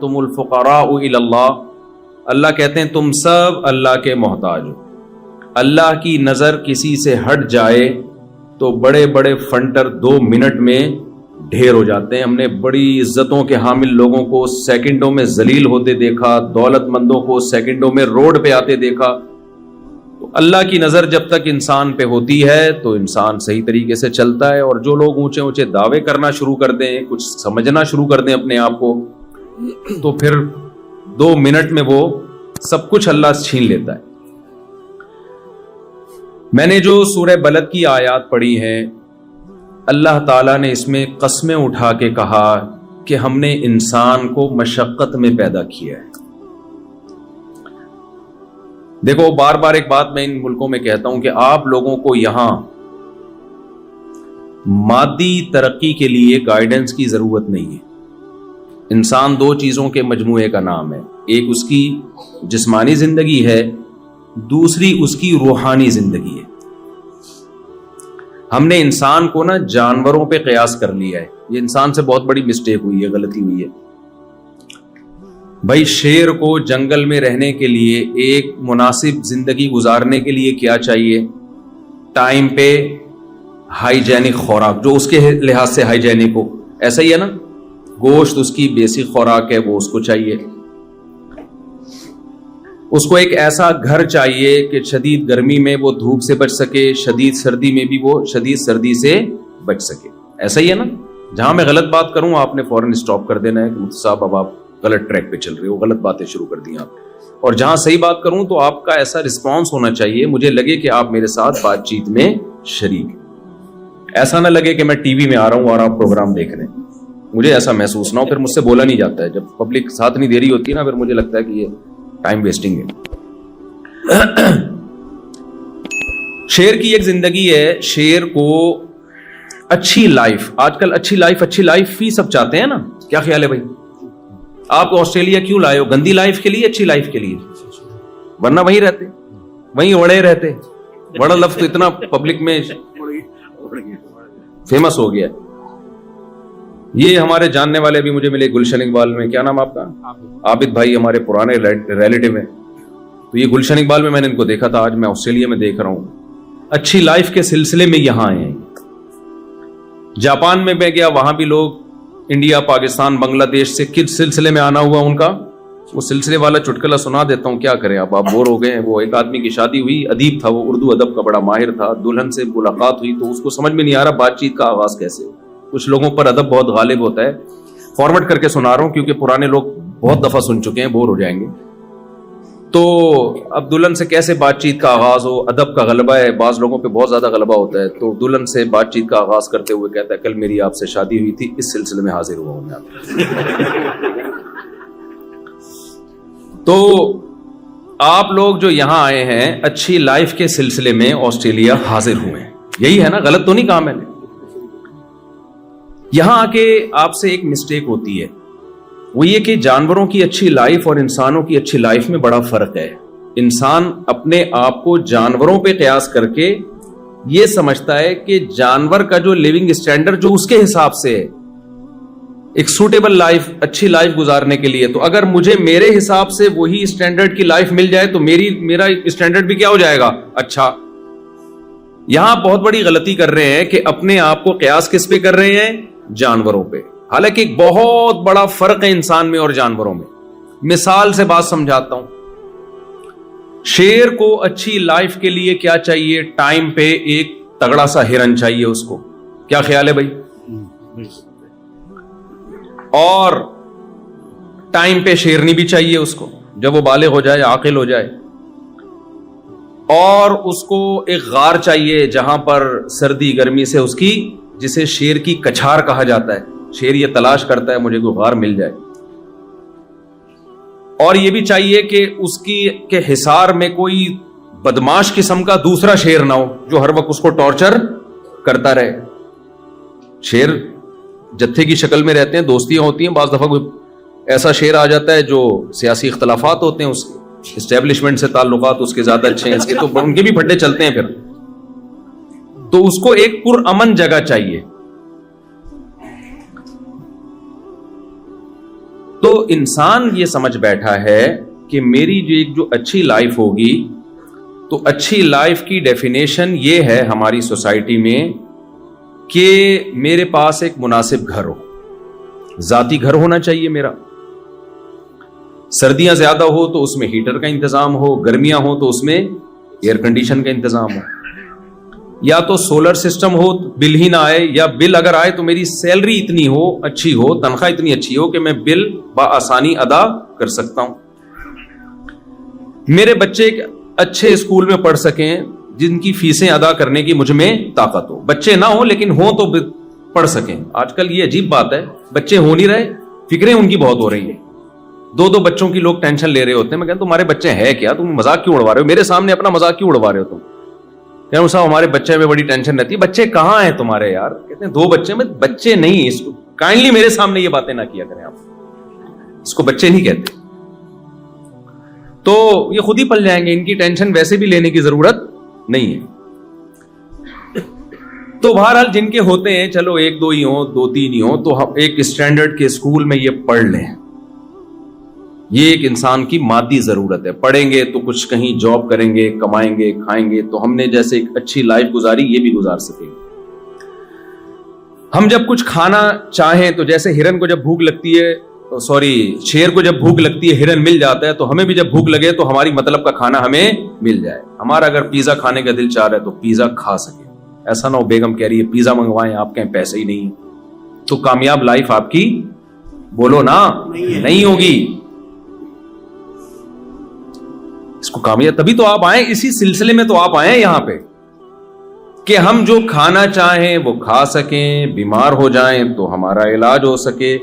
وانتم الفقراء الی اللہ، اللہ کہتے ہیں تم سب اللہ کے محتاج ہو. اللہ کی نظر کسی سے ہٹ جائے تو بڑے بڑے فنٹر 2 منٹ میں ڈھیر ہو جاتے ہیں. ہم نے بڑی عزتوں کے حامل لوگوں کو سیکنڈوں میں ذلیل ہوتے دیکھا، دولت مندوں کو سیکنڈوں میں روڈ پہ آتے دیکھا. تو اللہ کی نظر جب تک انسان پہ ہوتی ہے تو انسان صحیح طریقے سے چلتا ہے. اور جو لوگ اونچے اونچے دعوے کرنا شروع کر دیں، کچھ سمجھنا شروع کر دیں اپنے آپ کو، تو پھر 2 منٹ میں وہ سب کچھ اللہ چھین لیتا ہے. میں نے جو سورہ بلد کی آیات پڑھی ہیں، اللہ تعالیٰ نے اس میں قسمیں اٹھا کے کہا کہ ہم نے انسان کو مشقت میں پیدا کیا ہے. دیکھو بار بار ایک بات میں ان ملکوں میں کہتا ہوں کہ آپ لوگوں کو یہاں مادی ترقی کے لیے گائیڈنس کی ضرورت نہیں ہے. انسان 2 چیزوں کے مجموعے کا نام ہے، ایک اس کی جسمانی زندگی ہے، دوسری اس کی روحانی زندگی ہے. ہم نے انسان کو نا جانوروں پہ قیاس کر لیا ہے. یہ انسان سے بہت بڑی مسٹیک ہوئی ہے، غلطی ہوئی ہے. بھائی شیر کو جنگل میں رہنے کے لیے، ایک مناسب زندگی گزارنے کے لیے کیا چاہیے؟ ٹائم پہ ہائیجینک خوراک، جو اس کے لحاظ سے ہائیجینک ہو. ایسا ہی ہے نا، گوشت اس کی بیسک خوراک ہے، وہ اس کو چاہیے. اس کو ایک ایسا گھر چاہیے کہ شدید گرمی میں وہ دھوپ سے بچ سکے، شدید سردی میں بھی وہ شدید سردی سے بچ سکے. ایسا ہی ہے نا. جہاں میں غلط بات کروں آپ نے فوراً اسٹاپ کر دینا ہے کہ مفتی صاحب اب آپ غلط ٹریک پہ چل رہے ہو، غلط باتیں شروع کر دی آپ. اور جہاں صحیح بات کروں تو آپ کا ایسا رسپانس ہونا چاہیے، مجھے لگے کہ آپ میرے ساتھ بات چیت میں شریک. ایسا نہ لگے کہ میں ٹی وی میں آ رہا ہوں اور آپ پروگرام دیکھ رہے ہیں. مجھے ایسا محسوس نہ ہو، پھر مجھ سے بولا نہیں جاتا ہے. جب پبلک ساتھ نہیں دے رہی ہوتی ہے نا، پھر مجھے لگتا ہے کہ یہ ٹائم ویسٹنگ ہے. شیر کی ایک زندگی ہے. شیر کو اچھی لائف، آج کل اچھی لائف فی سب چاہتے ہیں نا. کیا خیال ہے بھائی؟ آپ آسٹریلیا کیوں لائے ہو؟ گندی لائف کے لیے، اچھی لائف کے لیے؟ ورنہ وہیں رہتے، وہیں اڑے رہتے. بڑا لفظ تو اتنا پبلک میں فیمس ہو گیا. یہ ہمارے جاننے والے بھی مجھے ملے گلشن اقبال میں. کیا نام آپ کا؟ عابد بھائی، ہمارے پرانے ریلیٹو ہیں. تو یہ گلشن اقبال میں نے ان کو دیکھا تھا، آج میں آسٹریلیا میں دیکھ رہا ہوں. اچھی لائف کے سلسلے میں یہاں آئے ہیں. جاپان میں گیا، وہاں بھی لوگ انڈیا، پاکستان، بنگلہ دیش سے کس سلسلے میں آنا ہوا ان کا، وہ سلسلے والا چٹکلا سنا دیتا ہوں. کیا کریں آپ بور ہو گئے ہیں. وہ ایک آدمی کی شادی ہوئی، ادیب تھا، وہ اردو ادب کا بڑا ماہر تھا. دلہن سے ملاقات ہوئی تو اس کو سمجھ میں نہیں آ رہا بات چیت کا آغاز کیسے. کچھ لوگوں پر ادب بہت غالب ہوتا ہے. فارورڈ کر کے سنا رہا ہوں کیونکہ پرانے لوگ بہت دفعہ سن چکے ہیں، بور ہو جائیں گے. تو اب دلہن سے کیسے بات چیت کا آغاز ہو، ادب کا غلبہ ہے، بعض لوگوں پہ بہت زیادہ غلبہ ہوتا ہے. تو دلہن سے بات چیت کا آغاز کرتے ہوئے کہتا ہے کل میری آپ سے شادی ہوئی تھی، اس سلسلے میں حاضر ہوا ہوں میں. تو آپ لوگ جو یہاں آئے ہیں اچھی لائف کے سلسلے میں آسٹریلیا حاضر ہوئے ہیں. یہی ہے نا، غلط تو نہیں کہا میں نے. یہاں آ کے آپ سے ایک مسٹیک ہوتی ہے، وہ یہ کہ جانوروں کی اچھی لائف اور انسانوں کی اچھی لائف میں بڑا فرق ہے. انسان اپنے آپ کو جانوروں پہ قیاس کر کے یہ سمجھتا ہے کہ جانور کا جو لیونگ اسٹینڈرڈ جو اس کے حساب سے ہے، ایک سوٹیبل لائف، اچھی لائف گزارنے کے لیے، تو اگر مجھے میرے حساب سے وہی اسٹینڈرڈ کی لائف مل جائے تو میرا اسٹینڈرڈ بھی کیا ہو جائے گا، اچھا. یہاں بہت بڑی غلطی کر رہے ہیں کہ اپنے آپ کو قیاس کس پہ کر رہے ہیں؟ جانوروں پہ. حالانکہ ایک بہت بڑا فرق ہے انسان میں اور جانوروں میں. مثال سے بات سمجھاتا ہوں. شیر کو اچھی لائف کے لیے کیا چاہیے؟ ٹائم پہ ایک تگڑا سا ہرن چاہیے اس کو. کیا خیال ہے بھائی؟ اور ٹائم پہ شیرنی بھی چاہیے اس کو جب وہ بالغ ہو جائے، عاقل ہو جائے. اور اس کو ایک غار چاہیے جہاں پر سردی گرمی سے اس کی، جسے شیر کی کچھار کہا جاتا ہے. شیر یہ تلاش کرتا ہے مجھے کوئی غار مل جائے. اور یہ بھی چاہیے کہ اس کی کے حصار میں کوئی بدماش قسم کا دوسرا شیر نہ ہو جو ہر وقت اس کو ٹارچر کرتا رہے. شیر جتھے کی شکل میں رہتے ہیں، دوستیاں ہوتی ہیں. بعض دفعہ کوئی ایسا شیر آ جاتا ہے جو سیاسی اختلافات ہوتے ہیں، اس اسٹیبلشمنٹ سے تعلقات اس کے زیادہ اچھے ہیں، اس کے تو ان کے بھی پھڈے چلتے ہیں پھر. تو اس کو ایک پرامن جگہ چاہیے. تو انسان یہ سمجھ بیٹھا ہے کہ میری جو اچھی لائف ہوگی، تو اچھی لائف کی ڈیفینیشن یہ ہے ہماری سوسائٹی میں کہ میرے پاس ایک مناسب گھر ہو، ذاتی گھر ہونا چاہیے میرا، سردیاں زیادہ ہو تو اس میں ہیٹر کا انتظام ہو، گرمیاں ہو تو اس میں ایئر کنڈیشن کا انتظام ہو، یا تو سولر سسٹم ہو بل ہی نہ آئے، یا بل اگر آئے تو میری سیلری اتنی ہو، اچھی ہو، تنخواہ اتنی اچھی ہو کہ میں بل بآسانی ادا کر سکتا ہوں، میرے بچے اچھے اسکول میں پڑھ سکیں جن کی فیسیں ادا کرنے کی مجھ میں طاقت ہو، بچے نہ ہوں لیکن ہوں تو پڑھ سکیں۔ آج کل یہ عجیب بات ہے، بچے ہو نہیں رہے، فکریں ان کی بہت ہو رہی ہیں، دو بچوں کی لوگ ٹینشن لے رہے ہوتے ہیں۔ میں کہتا ہوں تمہارے بچے ہیں کیا؟ تم مذاق کیوں اڑوا رہے ہو؟ میرے سامنے اپنا مذاق کیوں اڑوا رہے ہو تم؟ کہ صاحب ہمارے بچے میں بڑی ٹینشن رہتی ہے۔ بچے کہاں ہیں تمہارے یار؟ کہتے ہیں 2 بچے میں بچے نہیں، اس کو کائنڈلی میرے سامنے یہ باتیں نہ کیا کریں، آپ اس کو بچے نہیں کہتے، تو یہ خود ہی پل جائیں گے، ان کی ٹینشن ویسے بھی لینے کی ضرورت نہیں ہے۔ تو بہرحال جن کے ہوتے ہیں، چلو 1-2 ہی ہوں، 2-3 ہی ہوں، تو ہم ایک اسٹینڈرڈ کے اسکول میں یہ پڑھ لیں، یہ ایک انسان کی مادی ضرورت ہے۔ پڑھیں گے تو کچھ کہیں جاب کریں گے، کمائیں گے، کھائیں گے، تو ہم نے جیسے ایک اچھی لائف گزاری یہ بھی گزار سکیں گے۔ ہم جب کچھ کھانا چاہیں تو جیسے ہرن کو جب بھوک لگتی ہے، شیر کو جب بھوک لگتی ہے ہرن مل جاتا ہے، تو ہمیں بھی جب بھوک لگے تو ہماری مطلب کا کھانا ہمیں مل جائے۔ ہمارا اگر پیزا کھانے کا دل چاہ رہا ہے تو پیزا کھا سکے، ایسا نہ ہو بیگم کہہ رہی ہے پیزا منگوائیں، آپ کہیں پیسے ہی نہیں، تو کامیاب لائف آپ کی بولو نا نہیں ہوگی۔ اس کو کامیاب تبھی تو آپ آئیں، اسی سلسلے میں تو آپ آئیں یہاں پہ کہ ہم جو کھانا چاہیں وہ کھا سکیں، بیمار ہو جائیں تو ہمارا علاج ہو سکے۔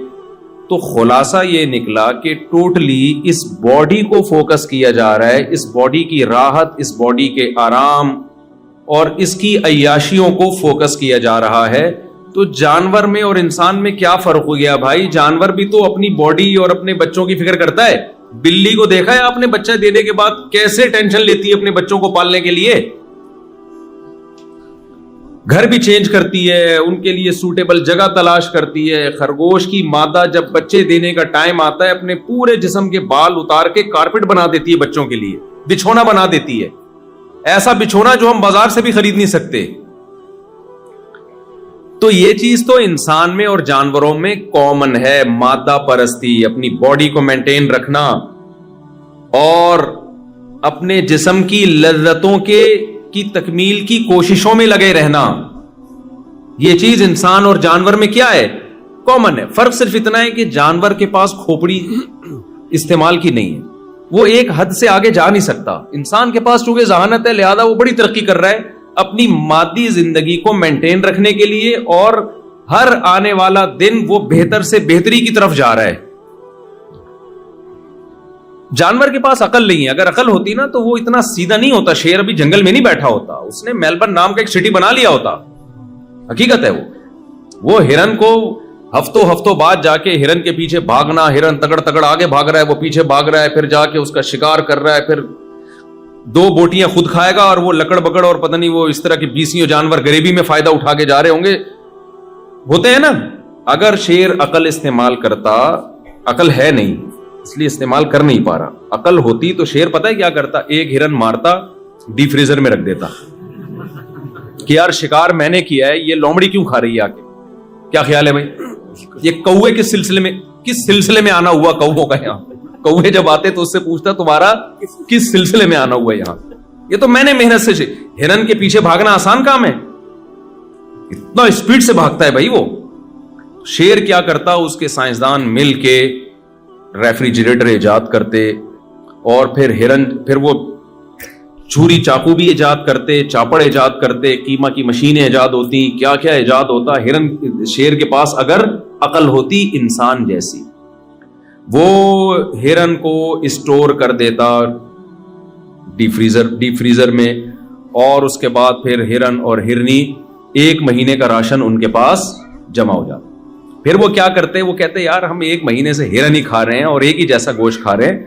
تو خلاصہ یہ نکلا کہ ٹوٹلی اس باڈی کو فوکس کیا جا رہا ہے، اس باڈی کی راحت، اس باڈی کے آرام اور اس کی عیاشیوں کو فوکس کیا جا رہا ہے۔ تو جانور میں اور انسان میں کیا فرق ہو گیا بھائی؟ جانور بھی تو اپنی باڈی اور اپنے بچوں کی فکر کرتا ہے۔ بلی کو دیکھا ہے آپ نے بچہ دینے کے بعد کیسے ٹینشن لیتی ہے اپنے بچوں کو پالنے کے لیے؟ گھر بھی چینج کرتی ہے، ان کے لیے سوٹیبل جگہ تلاش کرتی ہے۔ خرگوش کی مادہ جب بچے دینے کا ٹائم آتا ہے اپنے پورے جسم کے بال اتار کے کارپٹ بنا دیتی ہے بچوں کے لیے، بچھونا بنا دیتی ہے، ایسا بچھونا جو ہم بازار سے بھی خرید نہیں سکتے۔ تو یہ چیز تو انسان میں اور جانوروں میں کامن ہے، مادہ پرستی، اپنی باڈی کو مینٹین رکھنا اور اپنے جسم کی لذتوں کی تکمیل کی کوششوں میں لگے رہنا۔ یہ چیز انسان اور جانور میں کیا ہے؟ کامن ہے۔ فرق صرف اتنا ہے کہ جانور کے پاس کھوپڑی استعمال کی نہیں ہے، وہ ایک حد سے آگے جا نہیں سکتا۔ انسان کے پاس چونکہ ذہانت ہے، لہذا وہ بڑی ترقی کر رہا ہے اپنی مادی زندگی کو مینٹین رکھنے کے لیے، اور ہر آنے والا دن وہ بہتر سے بہتری کی طرف جا رہا ہے۔ جانور کے پاس عقل نہیں ہے، اگر عقل ہوتی نا تو وہ اتنا سیدھا نہیں ہوتا، شیر ابھی جنگل میں نہیں بیٹھا ہوتا، اس نے میلبرن نام کا ایک سٹی بنا لیا ہوتا۔ حقیقت ہے وہ ہرن کو ہفتوں بعد جا کے ہرن کے پیچھے بھاگنا، ہرن تگڑ آگے بھاگ رہا ہے، وہ پیچھے بھاگ رہا ہے، پھر جا کے اس کا شکار کر رہا ہے، پھر 2 بوٹیاں خود کھائے گا اور وہ لکڑ بکڑ اور پتہ نہیں وہ اس طرح کے 20 جانور غریبی میں فائدہ اٹھا کے جا رہے ہوں گے، ہوتے ہیں نا۔ اگر شیر عقل استعمال کرتا، عقل ہے نہیں اس لیے استعمال کر نہیں پا رہا، عقل ہوتی تو شیر پتہ ہے کیا کرتا؟ ایک ہرن مارتا، ڈی فریزر میں رکھ دیتا کہ یار شکار میں نے کیا ہے، یہ لومڑی کیوں کھا رہی ہے آکے؟ کیا خیال ہے بھائی؟ یہ کوے کس سلسلے میں آنا ہوا کووں کا؟ یہاں کوے جب آتے تو اس سے پوچھتا تمہارا کس سلسلے میں آنا ہوا یہاں؟ یہ تو میں نے محنت سے ہرن کے پیچھے بھاگنا آسان کام ہے، اتنا اسپیڈ سے بھاگتا ہے بھائی وہ۔ شیر کیا کرتا؟ اس کے سائنسدان مل کے ریفریجریٹر ایجاد کرتے، اور پھر وہ چھری چاقو بھی ایجاد کرتے، چاپڑ ایجاد کرتے، قیمہ کی مشینیں ایجاد ہوتی، کیا کیا ایجاد ہوتا۔ شیر کے پاس اگر عقل ہوتی انسان جیسی، وہ ہرن کو اسٹور کر دیتا ڈی فریزر میں، اور اس کے بعد پھر ہرن اور ہرنی 1 مہینے کا راشن ان کے پاس جمع ہو جاتا۔ پھر وہ کیا کرتے؟ وہ کہتے یار ہم 1 مہینے سے ہرن ہی کھا رہے ہیں اور ایک ہی جیسا گوشت کھا رہے ہیں،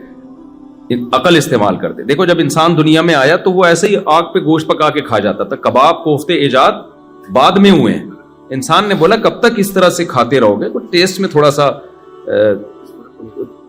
عقل استعمال کرتے۔ دیکھو جب انسان دنیا میں آیا تو وہ ایسے ہی آگ پہ گوشت پکا کے کھا جاتا تھا، کباب کوفتے ایجاد بعد میں ہوئے ہیں۔ انسان نے بولا کب تک اس طرح سے کھاتے رہو گے، ٹیسٹ میں تھوڑا سا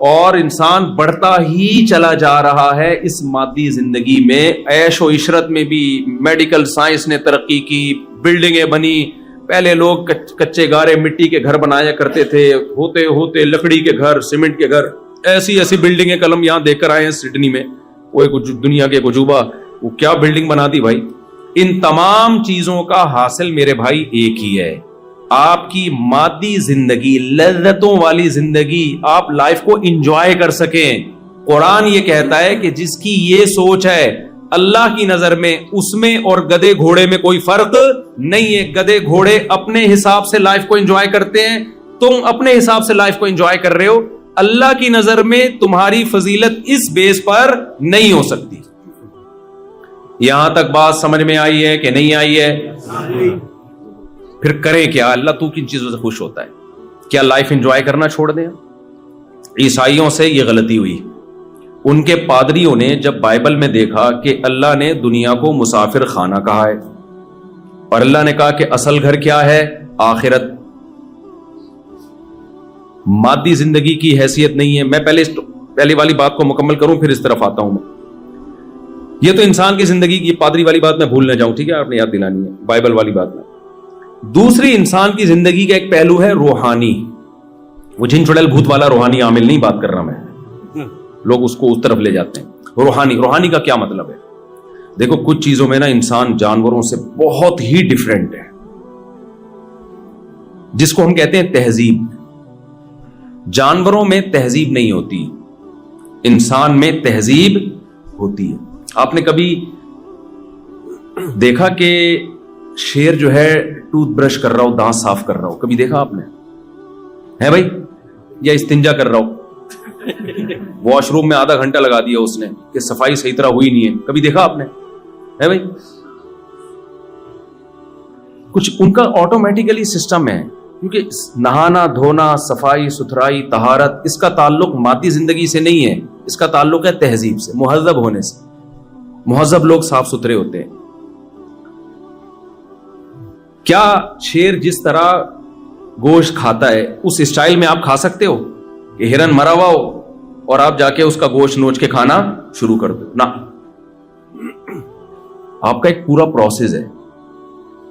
اور انسان بڑھتا ہی چلا جا رہا ہے اس مادی زندگی میں. عیش و عشرت میں بھی میڈیکل سائنس نے ترقی کی, بلڈنگیں بنی. پہلے لوگ کچے گارے مٹی کے گھر بنایا کرتے تھے, ہوتے ہوتے لکڑی کے گھر, سیمنٹ کے گھر, ایسی ایسی بلڈنگیں کلم یہاں دیکھ کر آئے ہیں سڈنی میں. وہ ایک دنیا کے عجوبہ, وہ کیا بلڈنگ بنا دی بھائی. ان تمام چیزوں کا حاصل میرے بھائی ایک ہی ہے, آپ کی مادی زندگی, لذتوں والی زندگی, آپ لائف کو انجوائے کر سکیں. قرآن یہ کہتا ہے کہ جس کی یہ سوچ ہے اللہ کی نظر میں اس میں اور گدے گھوڑے میں کوئی فرق نہیں ہے. گدے گھوڑے اپنے حساب سے لائف کو انجوائے کرتے ہیں, تم اپنے حساب سے لائف کو انجوائے کر رہے ہو. اللہ کی نظر میں تمہاری فضیلت اس بیس پر نہیں ہو سکتی. یہاں تک بات سمجھ میں آئی ہے کہ نہیں آئی ہے؟ پھر کریں کیا؟ اللہ تو کن چیزوں سے خوش ہوتا ہے؟ کیا لائف انجوائے کرنا چھوڑ دیں؟ عیسائیوں سے یہ غلطی ہوئی. ان کے پادریوں نے جب بائبل میں دیکھا کہ اللہ نے دنیا کو مسافر خانہ کہا ہے اور اللہ نے کہا کہ اصل گھر کیا ہے؟ آخرت. مادی زندگی کی حیثیت نہیں ہے. میں پہلی والی بات کو مکمل کروں پھر اس طرف آتا ہوں. میں یہ تو انسان کی زندگی کی, پادری والی بات میں بھول نہ جاؤں, ٹھیک ہے, آپ نے یاد دلانی ہے بائبل والی بات میں. دوسری انسان کی زندگی کا ایک پہلو ہے روحانی. وہ جن چڑیل بھوت والا روحانی عامل نہیں بات کر رہا میں, لوگ اس کو اس طرف لے جاتے ہیں. روحانی کا کیا مطلب ہے؟ دیکھو کچھ چیزوں میں نا انسان جانوروں سے بہت ہی ڈیفرنٹ ہے, جس کو ہم کہتے ہیں تہذیب. جانوروں میں تہذیب نہیں ہوتی, انسان میں تہذیب ہوتی ہے. آپ نے کبھی دیکھا کہ شیر جو ہے ٹوتھ برش کر رہا ہو, دانت صاف کر رہا ہو؟ کبھی دیکھا آپ نے؟ ہے بھائی؟ یا استنجا کر رہا ہو, واش روم میں آدھا گھنٹہ لگا دیا اس نے کہ صفائی صحیح طرح ہوئی نہیں ہے, کبھی دیکھا آپ نے؟ ہے بھائی؟ کچھ ان کا آٹومیٹیکلی سسٹم ہے, کیونکہ نہانا دھونا, صفائی ستھرائی, طہارت, اس کا تعلق مادی زندگی سے نہیں ہے, اس کا تعلق ہے تہذیب سے, مہذب ہونے سے. مہذب لوگ صاف ستھرے ہوتے ہیں. کیا شیر جس طرح گوشت کھاتا ہے اس اسٹائل میں آپ کھا سکتے ہو کہ ہرن مرا ہوا ہو اور آپ جا کے اس کا گوشت نوچ کے کھانا شروع کر دو؟ نہ, آپ کا ایک پورا پروسیس ہے.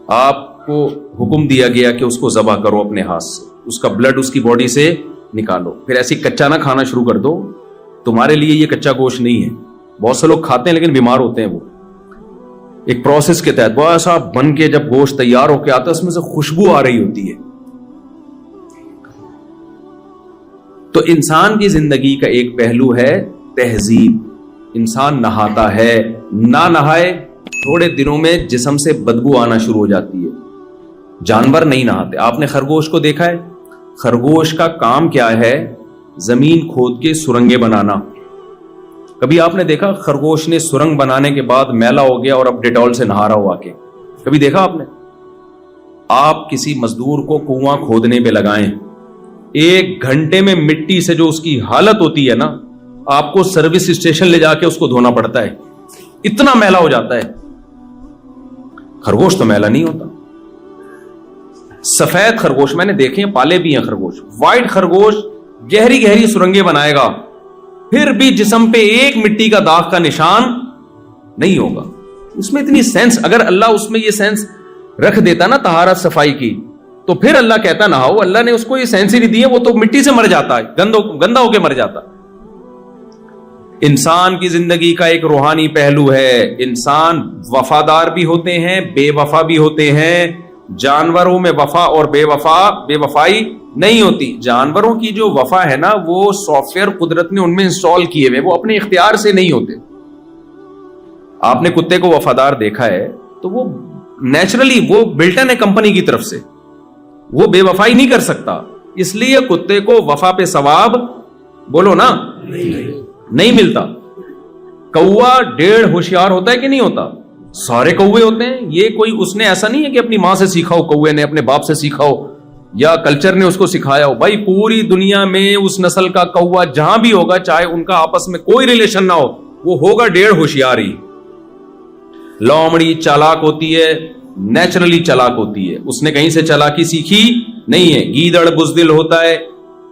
آپ کو حکم دیا گیا کہ اس کو ذبح کرو اپنے ہاتھ سے, اس کا بلڈ اس کی باڈی سے نکالو, پھر ایسی کچا نہ کھانا شروع کر دو. تمہارے لیے یہ کچا گوشت نہیں ہے. بہت سے لوگ کھاتے ہیں لیکن بیمار ہوتے ہیں. وہ ایک پروسیس کے تحت بہت ایسا بن کے جب گوشت تیار ہو کے آتا ہے اس میں سے خوشبو آ رہی ہوتی ہے. تو انسان کی زندگی کا ایک پہلو ہے تہذیب. انسان نہاتا ہے, نہ نہائے تھوڑے دنوں میں جسم سے بدبو آنا شروع ہو جاتی ہے. جانور نہیں نہاتے. آپ نے خرگوش کو دیکھا ہے؟ خرگوش کا کام کیا ہے؟ زمین کھود کے سرنگیں بنانا. کبھی آپ نے دیکھا خرگوش نے سرنگ بنانے کے بعد میلا ہو گیا اور اب ڈیٹول سے نہا رہا ہو آ کے؟ کبھی دیکھا آپ نے؟ آپ کسی مزدور کو کنواں کھودنے پہ لگائیں, 1 گھنٹے میں مٹی سے جو اس کی حالت ہوتی ہے نا, آپ کو سروس اسٹیشن لے جا کے اس کو دھونا پڑتا ہے, اتنا میلا ہو جاتا ہے. خرگوش تو میلا نہیں ہوتا. سفید خرگوش میں نے دیکھے ہیں, پالے بھی ہیں خرگوش. وائٹ خرگوش گہری گہری سرنگیں بنائے گا, پھر بھی جسم پہ ایک مٹی کا داغ کا نشان نہیں ہوگا. اس میں اتنی سینس, اگر اللہ اس میں یہ سینس رکھ دیتا نا طہارت صفائی کی, تو پھر اللہ کہتا نہ ہو. اللہ نے اس کو یہ سینس ہی نہیں دی ہے, وہ تو مٹی سے مر جاتا ہے, گندا ہو کے مر جاتا. انسان کی زندگی کا ایک روحانی پہلو ہے. انسان وفادار بھی ہوتے ہیں, بے وفا بھی ہوتے ہیں. جانوروں میں وفا اور بے وفائی نہیں ہوتی. جانوروں کی جو وفا ہے نا, وہ سافٹ ویئر قدرت نے ان میں انسٹال کیے ہوئے, وہ اپنے اختیار سے نہیں ہوتے. آپ نے کتے کو وفادار دیکھا ہے تو وہ نیچرلی وہ بلٹن ہے کمپنی کی طرف سے, وہ بے وفائی نہیں کر سکتا. اس لیے کتے کو وفا پہ ثواب بولو نا نہیں ملتا. کوا 1.5 ہوشیار ہوتا ہے کہ نہیں ہوتا؟ سارے کوے ہوتے ہیں. یہ کوئی اس نے ایسا نہیں ہے کہ اپنی ماں سے سیکھا ہو, کوے نے اپنے باپ سے سیکھا ہو, یا کلچر نے اس کو سکھایا ہو. بھائی پوری دنیا میں اس نسل کا کوا جہاں بھی ہوگا, چاہے ان کا آپس میں کوئی ریلیشن نہ ہو, وہ ہوگا 1.5 ہوشیار ہی. لومڑی چالاک ہوتی ہے, نیچرلی چالاک ہوتی ہے, اس نے کہیں سے چالاکی سیکھی نہیں ہے. گیدڑ بزدل ہوتا ہے,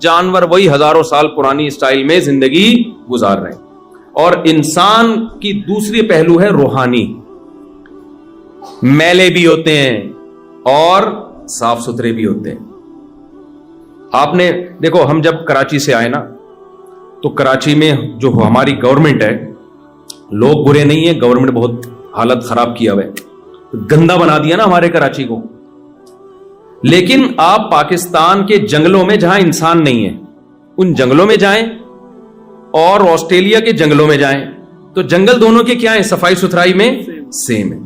جانور وہی ہزاروں سال پرانی اسٹائل میں زندگی گزار رہے ہیں. اور انسان کی دوسری پہلو ہے روحانی. میلے بھی ہوتے ہیں اور صاف ستھرے بھی ہوتے ہیں. آپ نے دیکھو, ہم جب کراچی سے آئے نا تو کراچی میں جو ہماری گورنمنٹ ہے, لوگ برے نہیں ہیں, گورنمنٹ بہت حالت خراب کیا ہوا ہے, گندا بنا دیا نا ہمارے کراچی کو. لیکن آپ پاکستان کے جنگلوں میں جہاں انسان نہیں ہے ان جنگلوں میں جائیں اور آسٹریلیا کے جنگلوں میں جائیں تو جنگل دونوں کے کیا ہیں, صفائی ستھرائی میں سیم ہے.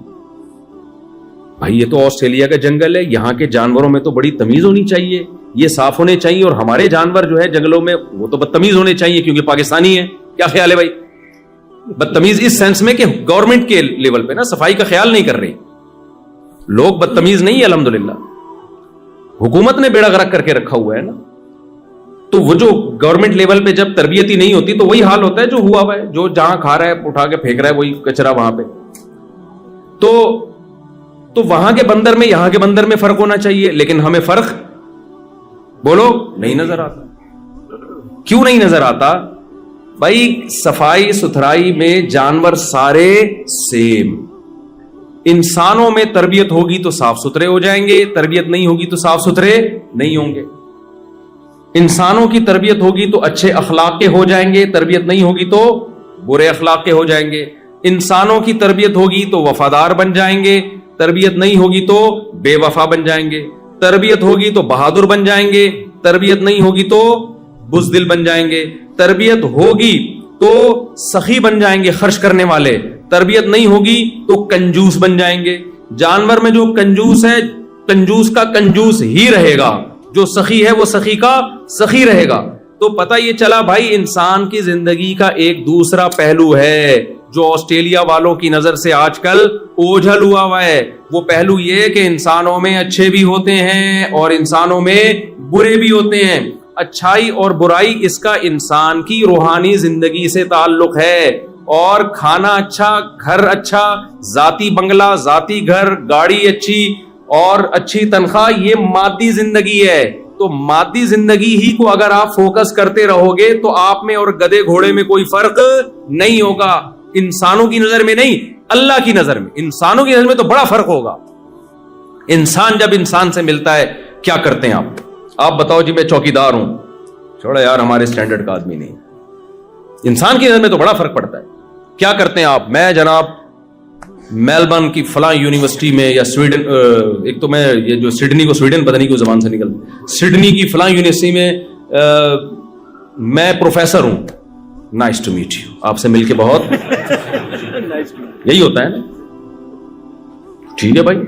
بھائی یہ تو آسٹریلیا کا جنگل ہے, یہاں کے جانوروں میں تو بڑی تمیز ہونی چاہیے, یہ صاف ہونے چاہیے, اور ہمارے جانور جو ہے جنگلوں میں وہ تو بدتمیز ہونے چاہیے کیونکہ پاکستانی ہے. کیا خیال ہے بھائی؟ بدتمیز اس سینس میں کہ گورنمنٹ کے لیول پہ نا صفائی کا خیال نہیں کر رہی. لوگ بدتمیز نہیں ہے الحمدللہ, حکومت نے بیڑا غرق کر کے رکھا ہوا ہے نا. تو وہ جو گورنمنٹ لیول پہ جب تربیت ہی نہیں ہوتی تو وہی حال ہوتا ہے جو ہوا ہوا ہے, جو جہاں کھا رہا ہے اٹھا کے پھینک رہا ہے وہی کچرا وہاں پہ. تو وہاں کے بندر میں یہاں کے بندر میں فرق ہونا چاہیے, لیکن ہمیں فرق بولو نہیں نظر آتا. کیوں نہیں نظر آتا بھائی؟ صفائی ستھرائی میں جانور سارے سیم. انسانوں میں تربیت ہوگی تو صاف ستھرے ہو جائیں گے, تربیت نہیں ہوگی تو صاف ستھرے نہیں ہوں گے. انسانوں کی تربیت ہوگی تو اچھے اخلاق کے ہو جائیں گے, تربیت نہیں ہوگی تو برے اخلاق کے ہو جائیں گے. انسانوں کی تربیت ہوگی تو وفادار بن جائیں گے, تربیت نہیں ہوگی تو بے وفا بن جائیں گے. تربیت ہوگی تو بہادر بن جائیں گے, تربیت نہیں ہوگی تو بزدل بن جائیں گے. تربیت ہوگی تو سخی بن جائیں گے, خرچ کرنے والے. تربیت نہیں ہوگی تو کنجوس بن جائیں گے. جانور میں جو کنجوس ہے کنجوس کا کنجوس ہی رہے گا, جو سخی ہے وہ سخی کا سخی رہے گا. تو پتہ یہ چلا بھائی انسان کی زندگی کا ایک دوسرا پہلو ہے جو آسٹریلیا والوں کی نظر سے آج کل اوجھل ہوا ہے. وہ پہلو یہ کہ انسانوں میں اچھے بھی ہوتے ہیں اور انسانوں میں برے بھی ہوتے ہیں. اچھائی اور برائی اس کا انسان کی روحانی زندگی سے تعلق ہے. اور کھانا اچھا, گھر اچھا, ذاتی بنگلہ, ذاتی گھر, گاڑی اچھی اور اچھی تنخواہ, یہ مادی زندگی ہے. تو مادی زندگی ہی کو اگر آپ فوکس کرتے رہو گے تو آپ میں اور گدے گھوڑے میں کوئی فرق نہیں ہوگا. انسانوں کی نظر میں نہیں, اللہ کی نظر میں. انسانوں کی نظر میں تو بڑا فرق ہوگا. انسان جب انسان سے ملتا ہے کیا کرتے ہیں آپ بتاؤ جی, میں چوکیدار ہوں, چھوڑا یار ہمارے سٹینڈرڈ کا آدمی نہیں. انسان کی نظر میں تو بڑا فرق پڑتا ہے. کیا کرتے ہیں آپ؟ میں جناب میلبرن کی فلاں یونیورسٹی میں, یا سویڈن, ایک تو میں یہ جو سڈنی کو سویڈن پتہ نہیں کیوں زبان سے نکل, سڈنی کی فلاں یونیورسٹی میں میں پروفیسر ہوں. نائس ٹو میٹ یو, آپ سے مل کے بہت یہی ہوتا ہے نا. ٹھیک ہے بھائی,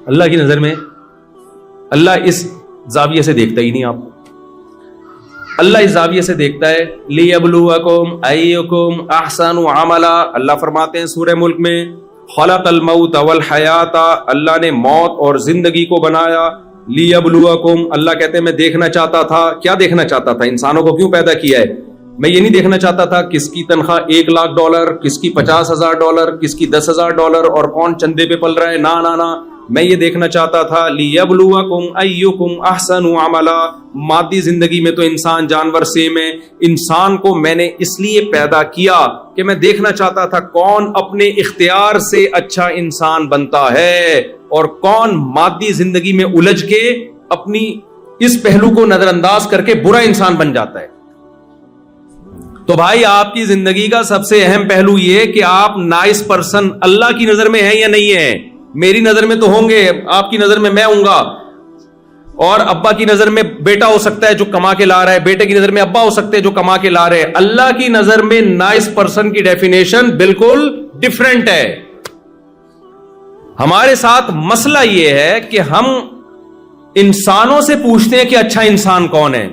اللہ کی نظر میں اللہ اس زاویے سے دیکھتا ہی نہیں. آپ اللہ اس زاویے سے دیکھتا ہے. لیبلوکم ایکم احسن عملا, اللہ فرماتے ہیں سورہ ملک میں, خلق الموت والحیات, اللہ نے موت اور زندگی کو بنایا. لیبلوکم, اللہ کہتے ہیں میں دیکھنا چاہتا تھا. کیا دیکھنا چاہتا تھا؟ انسانوں کو کیوں پیدا کیا ہے؟ میں یہ نہیں دیکھنا چاہتا تھا کس کی تنخواہ $1,00,000, کس کی $50,000, کس کی $10,000 اور کون چندے پہ پل رہا ہے. نا, میں یہ دیکھنا چاہتا تھا لیبلوکم ایکم احسن عملا. مادی زندگی میں تو انسان جانور سیم ہے. انسان کو میں نے اس لیے پیدا کیا کہ میں دیکھنا چاہتا تھا کون اپنے اختیار سے اچھا انسان بنتا ہے اور کون مادی زندگی میں الجھ کے اپنی اس پہلو کو نظر انداز کر کے برا انسان بن جاتا ہے. تو بھائی آپ کی زندگی کا سب سے اہم پہلو یہ کہ آپ نائس پرسن اللہ کی نظر میں ہیں یا نہیں ہیں. میری نظر میں تو ہوں گے, آپ کی نظر میں میں ہوں گا, اور ابا کی نظر میں بیٹا ہو سکتا ہے جو کما کے لا رہا ہے, بیٹے کی نظر میں ابا ہو سکتے ہیں جو کما کے لا رہے ہیں. اللہ کی نظر میں نائس پرسن کی ڈیفینیشن بالکل ڈیفرنٹ ہے. ہمارے ساتھ مسئلہ یہ ہے کہ ہم انسانوں سے پوچھتے ہیں کہ اچھا انسان کون ہے.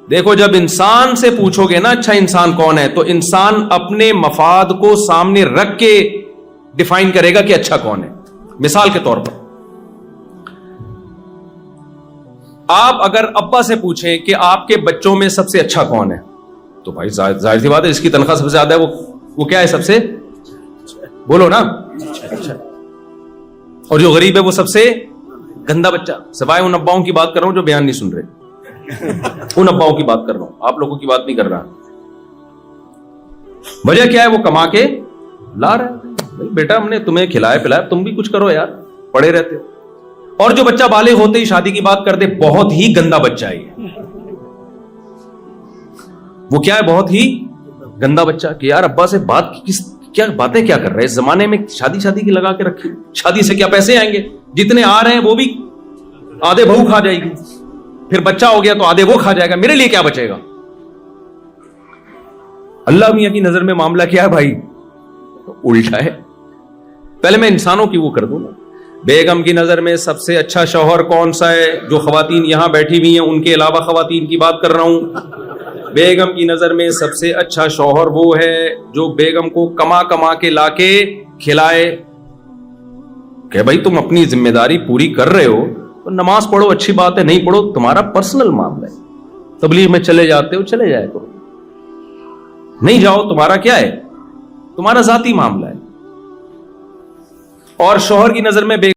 دیکھو جب انسان سے پوچھو گے نا اچھا انسان کون ہے, تو انسان اپنے مفاد کو سامنے رکھ کے ڈیفائن کرے گا کہ اچھا کون ہے. مثال کے طور پر آپ اگر ابا سے پوچھیں کہ آپ کے بچوں میں سب سے اچھا کون ہے, تو بھائی ظاہر سی بات ہے, اس کی تنخواہ سب سے زیادہ ہے, وہ کیا ہے سب سے, بولو نا, اچھا. اور جو غریب ہے وہ سب سے گندا بچہ, سوائے ان اباؤں کی بات کر رہا ہوں جو بیان نہیں سن رہے. ان اباؤں کی بات کر رہا ہوں, آپ لوگوں کی بات نہیں کر رہا. وجہ کیا ہے؟ وہ کما کے لا رہے ہیں. بیٹا ہم نے تمہیں کھلایا پلایا, تم بھی کچھ کرو یار, پڑے رہتے ہو. اور جو بچہ بالغ ہوتے ہی شادی کی بات کر دے, بہت ہی گندا بچہ ہے یہ. وہ کیا ہے؟ بہت ہی گندا بچہ. کہ یار ابا سے بات کیا باتیں کیا کر رہے ہیں اس زمانے میں, شادی کی لگا کے رکھی. شادی سے کیا پیسے آئیں گے؟ جتنے آ رہے ہیں وہ بھی آدھے بہو کھا جائے گی, پھر بچہ ہو گیا تو آدھے وہ کھا جائے گا, میرے لیے کیا بچے گا؟ اللہ میاں کی نظر میں معاملہ کیا ہے بھائی؟ الٹا ہے. پہلے میں انسانوں کی وہ کر دوں نا. بیگم کی نظر میں سب سے اچھا شوہر کون سا ہے؟ جو خواتین یہاں بیٹھی ہوئی ہیں ان کے علاوہ خواتین کی بات کر رہا ہوں. بیگم کی نظر میں سب سے اچھا شوہر وہ ہے جو بیگم کو کما کے لا کے کھلائے. کہ بھائی تم اپنی ذمہ داری پوری کر رہے ہو تو نماز پڑھو, اچھی بات ہے, نہیں پڑھو تمہارا پرسنل معاملہ ہے. تبلیغ میں چلے جاتے ہو چلے جائے کرو, نہیں جاؤ تمہارا کیا ہے؟ تمہارا ذاتی معاملہ ہے. اور شوہر کی نظر میں